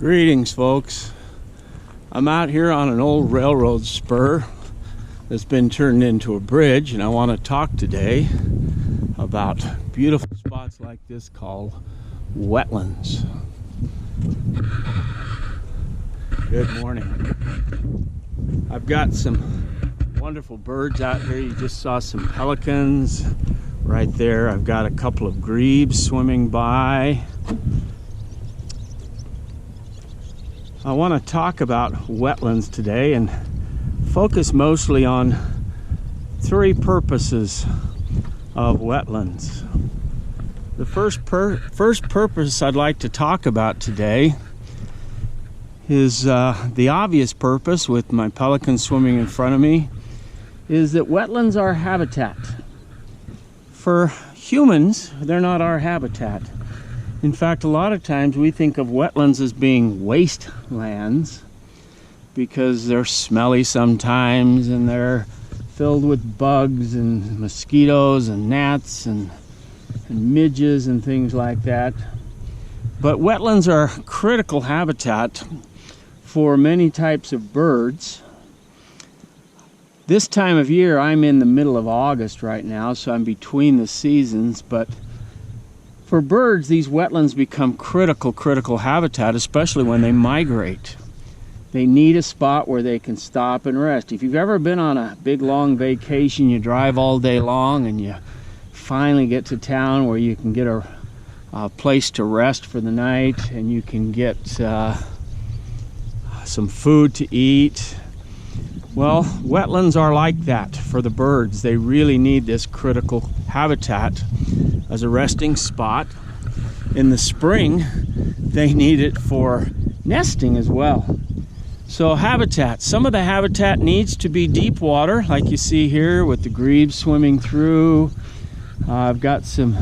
Greetings, folks. I'm out here on an old railroad spur that's been turned into a bridge, and I want to talk today about beautiful spots like this called wetlands. Good morning. I've got some wonderful birds out here. You just saw some pelicans right there. I've got a couple of grebes swimming by. I want to talk about wetlands today and focus mostly on three purposes of wetlands. The first purpose I'd like to talk about today is the obvious purpose, with my pelicans swimming in front of me, is that wetlands are habitat. For humans, they're not our habitat. In fact, a lot of times we think of wetlands as being wastelands because they're smelly sometimes and they're filled with bugs and mosquitoes and gnats and midges and things like that. But wetlands are critical habitat for many types of birds. This time of year, I'm in the middle of August right now, so I'm between the seasons, but for birds, these wetlands become critical habitat, especially when they migrate. They need a spot where they can stop and rest. If you've ever been on a big long vacation, you drive all day long and you finally get to town where you can get a place to rest for the night and you can get some food to eat. Well, wetlands are like that for the birds. They really need this critical habitat as a resting spot. In the spring, they need it for nesting as well. So habitat, some of the habitat needs to be deep water, like you see here with the grebes swimming through. I've got some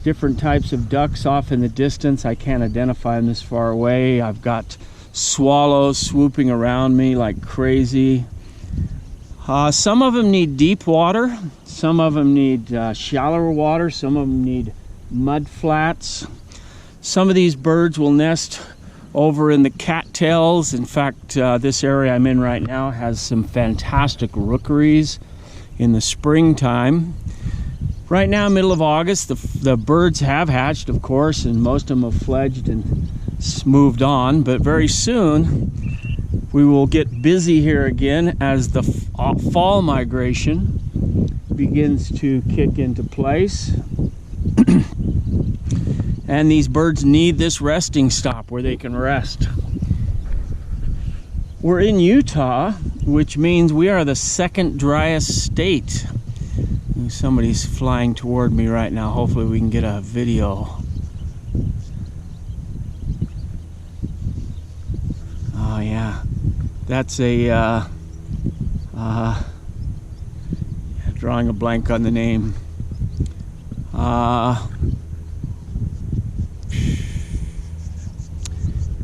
different types of ducks off in the distance. I can't identify them this far away. I've got swallows swooping around me like crazy. Some of them need deep water, some of them need shallower water, some of them need mud flats. Some of these birds will nest over in the cattails. In fact, this area I'm in right now has some fantastic rookeries in the springtime. Right now, middle of August, the birds have hatched, of course, and most of them have fledged and moved on, but very soon we will get busy here again as the fall migration begins to kick into place. And these birds need this resting stop where they can rest. We're in Utah, which means we are the second driest state. Somebody's flying toward me right now. Hopefully we can get a video. Oh yeah, that's a drawing a blank on the name. As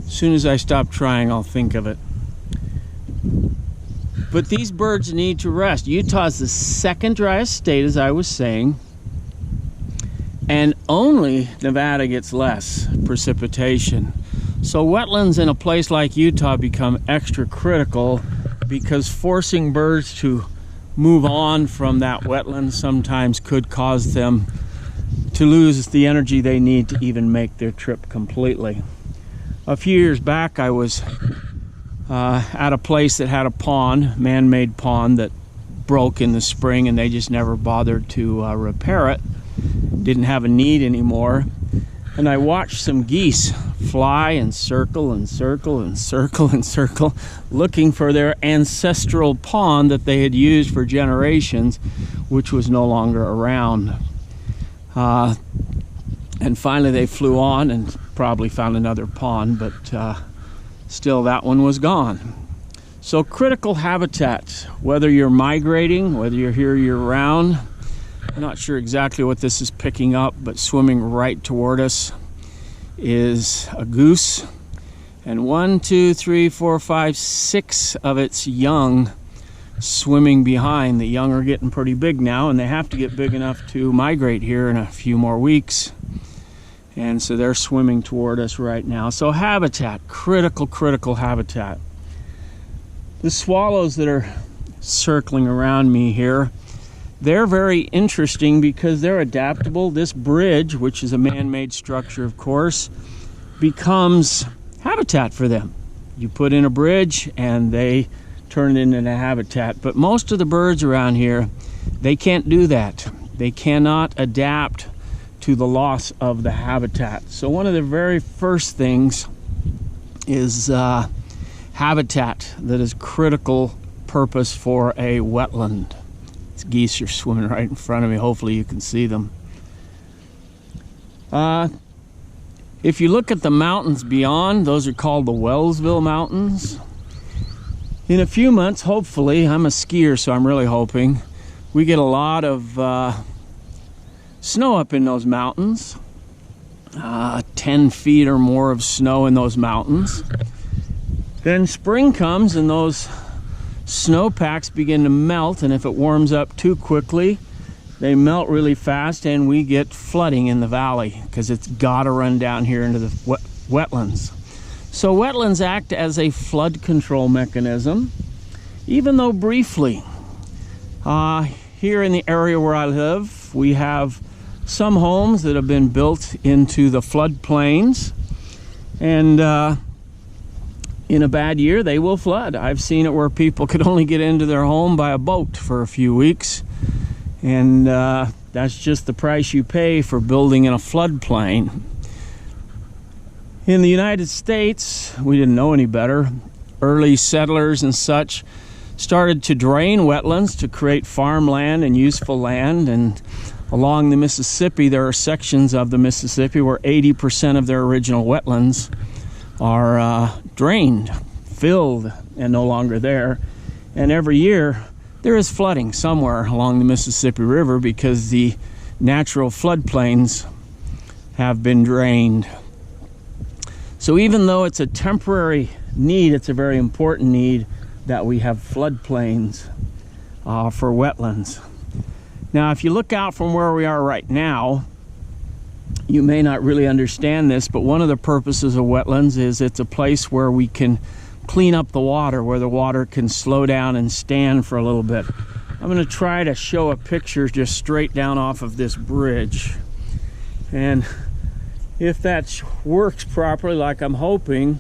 soon as I stop trying, I'll think of it. But these birds need to rest. Utah's the second driest state, as I was saying, and only Nevada gets less precipitation. So wetlands in a place like Utah become extra critical because forcing birds to move on from that wetland sometimes could cause them to lose the energy they need to even make their trip completely. A few years back, I was at a place that had a pond, man-made pond, that broke in the spring, and they just never bothered to repair it. Didn't have a need anymore. And I watched some geese fly and circle and circle and circle and circle, looking for their ancestral pond that they had used for generations, which was no longer around. And finally they flew on and probably found another pond, but still that one was gone. So critical habitat, whether you're migrating, whether you're here year-round. I'm not sure exactly what this is picking up, but swimming right toward us is a goose, and 1, 2, 3, 4, 5, 6 of its young swimming behind. The young are getting pretty big now, and they have to get big enough to migrate here in a few more weeks. And so they're swimming toward us right now. So habitat, critical habitat. The swallows that are circling around me here, they're very interesting because they're adaptable. This bridge, which is a man-made structure, of course, becomes habitat for them. You put in a bridge and they turn it into a habitat. But most of the birds around here, they can't do that. They cannot adapt to the loss of the habitat. So one of the very first things is habitat that is critical purpose for a wetland. These geese are swimming right in front of me. Hopefully you can see them. If you look at the mountains beyond, those are called the Wellsville Mountains. In a few months, hopefully, I'm a skier, so I'm really hoping, we get a lot of snow up in those mountains. 10 feet or more of snow in those mountains. Then spring comes and those snowpacks begin to melt, and if it warms up too quickly, they melt really fast and we get flooding in the valley because it's got to run down here into the wetlands. So wetlands act as a flood control mechanism, even though briefly. Here in the area where I live, we have some homes that have been built into the floodplains, and in a bad year they will flood. I've seen it where people could only get into their home by a boat for a few weeks, and that's just the price you pay for building in a floodplain. In the United States, we didn't know any better. Early settlers and such started to drain wetlands to create farmland and useful land, and along the Mississippi, there are sections of the Mississippi where 80% of their original wetlands are drained, filled, and no longer there. And every year, there is flooding somewhere along the Mississippi River because the natural floodplains have been drained. So even though it's a temporary need, it's a very important need that we have floodplains for wetlands. Now, if you look out from where we are right now, you may not really understand this, but one of the purposes of wetlands is it's a place where we can clean up the water, where the water can slow down and stand for a little bit. I'm going to try to show a picture just straight down off of this bridge. And if that works properly, like I'm hoping,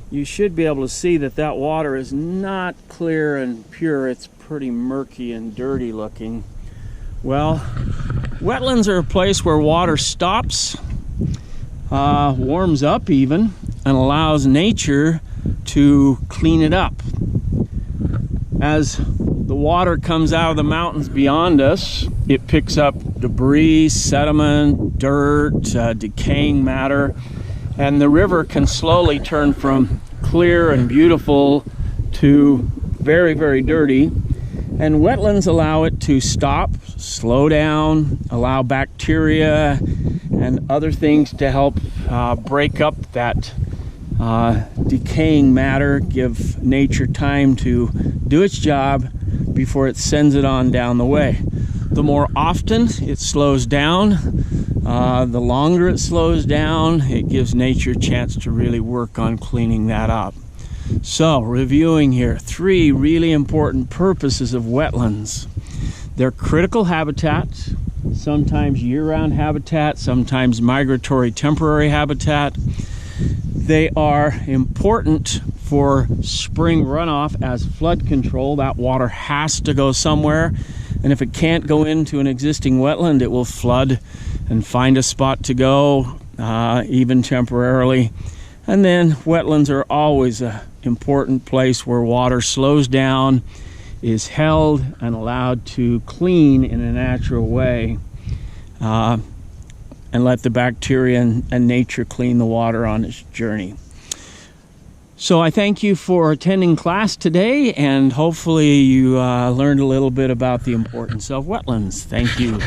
you should be able to see that that water is not clear and pure. It's pretty murky and dirty looking. Well, wetlands are a place where water stops, warms up even, and allows nature to clean it up. As the water comes out of the mountains beyond us, it picks up debris, sediment, dirt, decaying matter, and the river can slowly turn from clear and beautiful to very, very dirty. And wetlands allow it to stop, slow down, allow bacteria and other things to help break up that decaying matter, give nature time to do its job before it sends it on down the way. The more often it slows down, the longer it slows down, it gives nature a chance to really work on cleaning that up. So, reviewing here, 3 really important purposes of wetlands. They're critical habitats, sometimes year-round habitat, sometimes migratory temporary habitat. They are important for spring runoff as flood control. That water has to go somewhere, and if it can't go into an existing wetland, it will flood and find a spot to go, even temporarily. And then wetlands are always an important place where water slows down, is held, and allowed to clean in a natural way, and let the bacteria and nature clean the water on its journey. So I thank you for attending class today, and hopefully you learned a little bit about the importance of wetlands. Thank you.